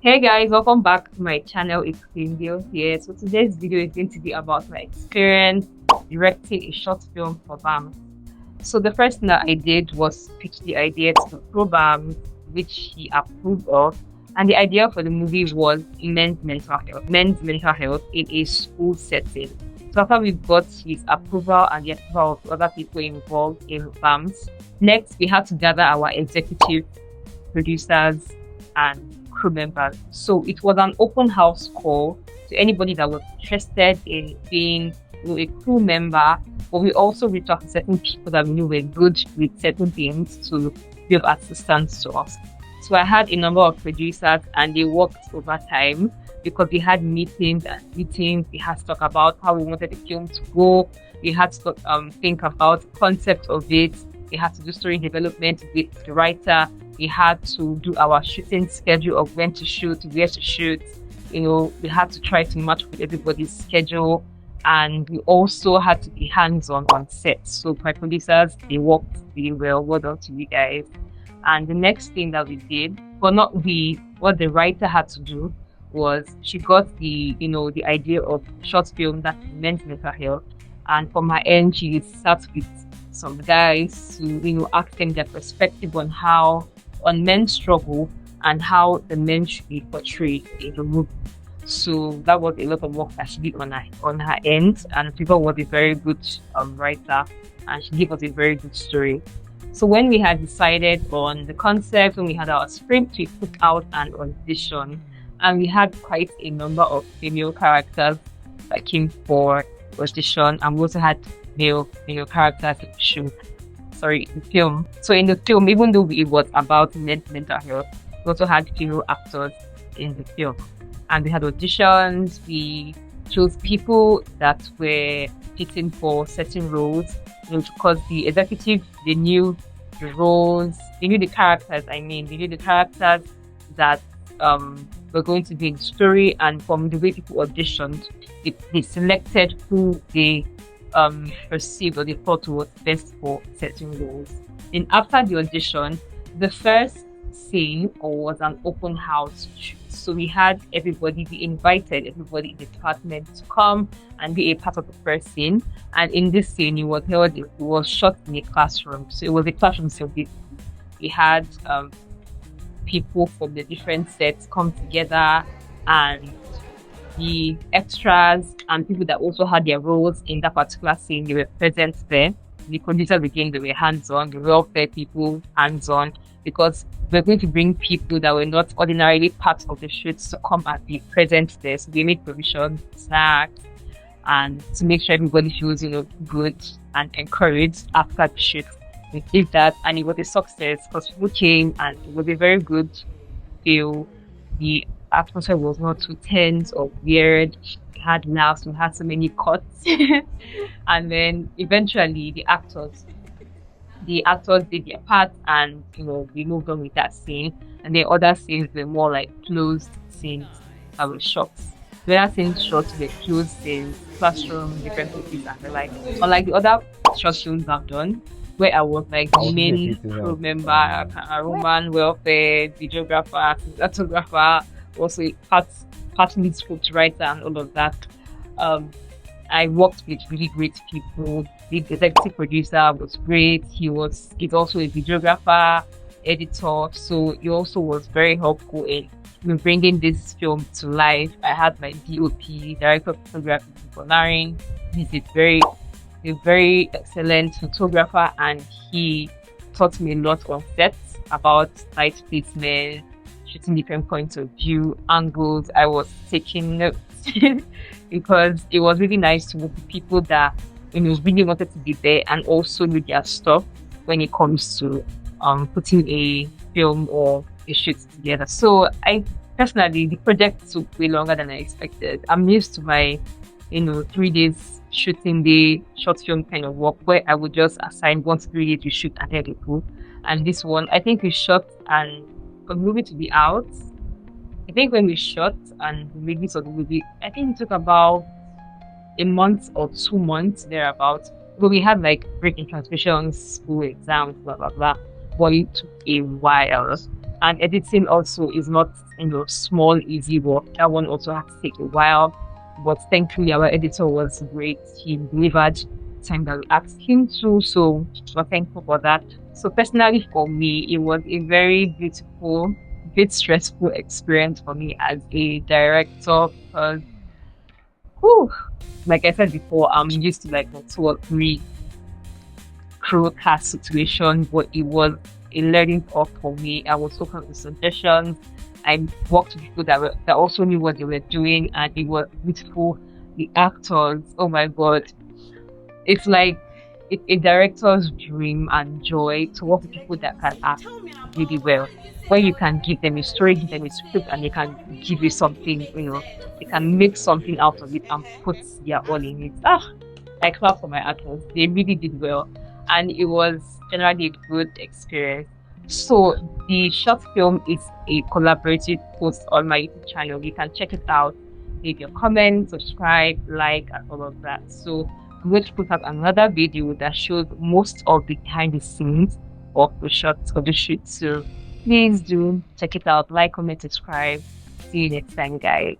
Hey guys, welcome back to my channel. It's Queenville here. So today's video is going to be about my experience directing a short film for BAMS. So the first thing that I did was pitch the idea to Pro BAMS, which he approved of. And the idea for the movie was men's mental health in a school setting. So after we got his approval and the approval of other people involved in BAMS, next we had to gather our executive producers and crew members. So it was an open house call to anybody that was interested in being a crew member, but we also reached out to certain people that we knew were good with certain things to be of assistance to us. So I had a number of producers and they worked overtime because we had meetings and meetings. We had to talk about how we wanted the film to go. We had to think about the concept of it. We had to do story development with the writer. We had to do our shooting schedule of when to shoot, where to shoot. We had to try to match with everybody's schedule. And we also had to be hands-on on set. So my producers, they worked really well. Well done to you guys. And the next thing that we did, well, not we, what the writer had to do was she got the idea of short film that meant mental health. And from her end, she sat with some guys to, ask them their perspective on men's struggle and how the men should be portrayed in the movie. So that was a lot of work that she did on her end, and people was a very good writer, and she gave us a very good story. So when we had decided on the concept, when we had our script, we put out an audition, and we had quite a number of female characters that came for audition, and we also had male characters in the film. So in the film, even though it was about mental health, we also had female actors in the film. And we had auditions, we chose people that were fitting for certain roles, because the executive, they knew the roles, they knew the characters, they knew the characters that were going to be in the story, and from the way people auditioned, they selected who they perceived or they thought was best for certain roles. And after the audition, the first scene was an open house shoot. So we invited everybody in the department to come and be a part of the first scene. And in this scene, it was shot in a classroom. So it was a classroom. So we had people from the different sets come together, and the extras and people that also had their roles in that particular scene, they were present there. The producers again, they were hands-on, the welfare people hands-on, because we're going to bring people that were not ordinarily part of the shoots to come and be present there. So they made provision, snacks, and to make sure everybody feels, good and encouraged after the shoot. We did that, and it was a success because people came, and it was a very good feel. The atmosphere was not too tense or weird. We had laughs, we had so many cuts. And then eventually the actors did their part, and we moved on with that scene. And the other scenes were more like closed scenes that were shot. The other scenes shot were closed scenes, classroom, different places, and the like. Unlike the other short films I've done, where I was like the main crew member, a Roman welfare, videographer, cinematographer, also partly scriptwriter and all of that. I worked with really great people. The executive producer was great. He's also a videographer, editor, so he also was very helpful in bringing this film to life. I had my DOP, director of photography, for Narin. He's a very excellent photographer, and he taught me a lot on sets about light placement, shooting different points of view, angles. I was taking notes because it was really nice to work with people that really wanted to be there and also knew their stuff when it comes to putting a film or a shoot together. So I personally, the project took way longer than I expected. I'm used to my 3 days shooting day short film kind of work, where I would just assign 1 to 3 days to shoot and then go. And this one, I think we shot, and for the movie to be out, I think when we shot and released of the movie, I think it took about a month or 2 months thereabouts. But we had like breaking transmissions, school exams, blah blah blah. But it took a while. And editing also is not, small, easy work. That one also had to take a while. But thankfully, our editor was great. He delivered time that we asked him to. So we're thankful for that. So personally, for me, it was a very beautiful, bit stressful experience for me as a director because, whew, like I said before, I'm used to like a 2 or 3 crew cast situation, but it was a learning curve for me. I was open to suggestions. I worked with people that also knew what they were doing, and it was beautiful. The actors, oh my god, it's like it's a director's dream and joy to work with people that can act really well. When you can give them a story, give them a script, and they can give you something, they can make something out of it and put their all in it. I clap for my actors. They really did well. And it was generally a good experience. So the short film is a collaborative post on my YouTube channel. You can check it out, leave your comments, subscribe, like, and all of that. So I'm going to put out another video that shows most of the behind the scenes of the shots of the shoot. So please do check it out, like, comment, subscribe. See you next time, guys.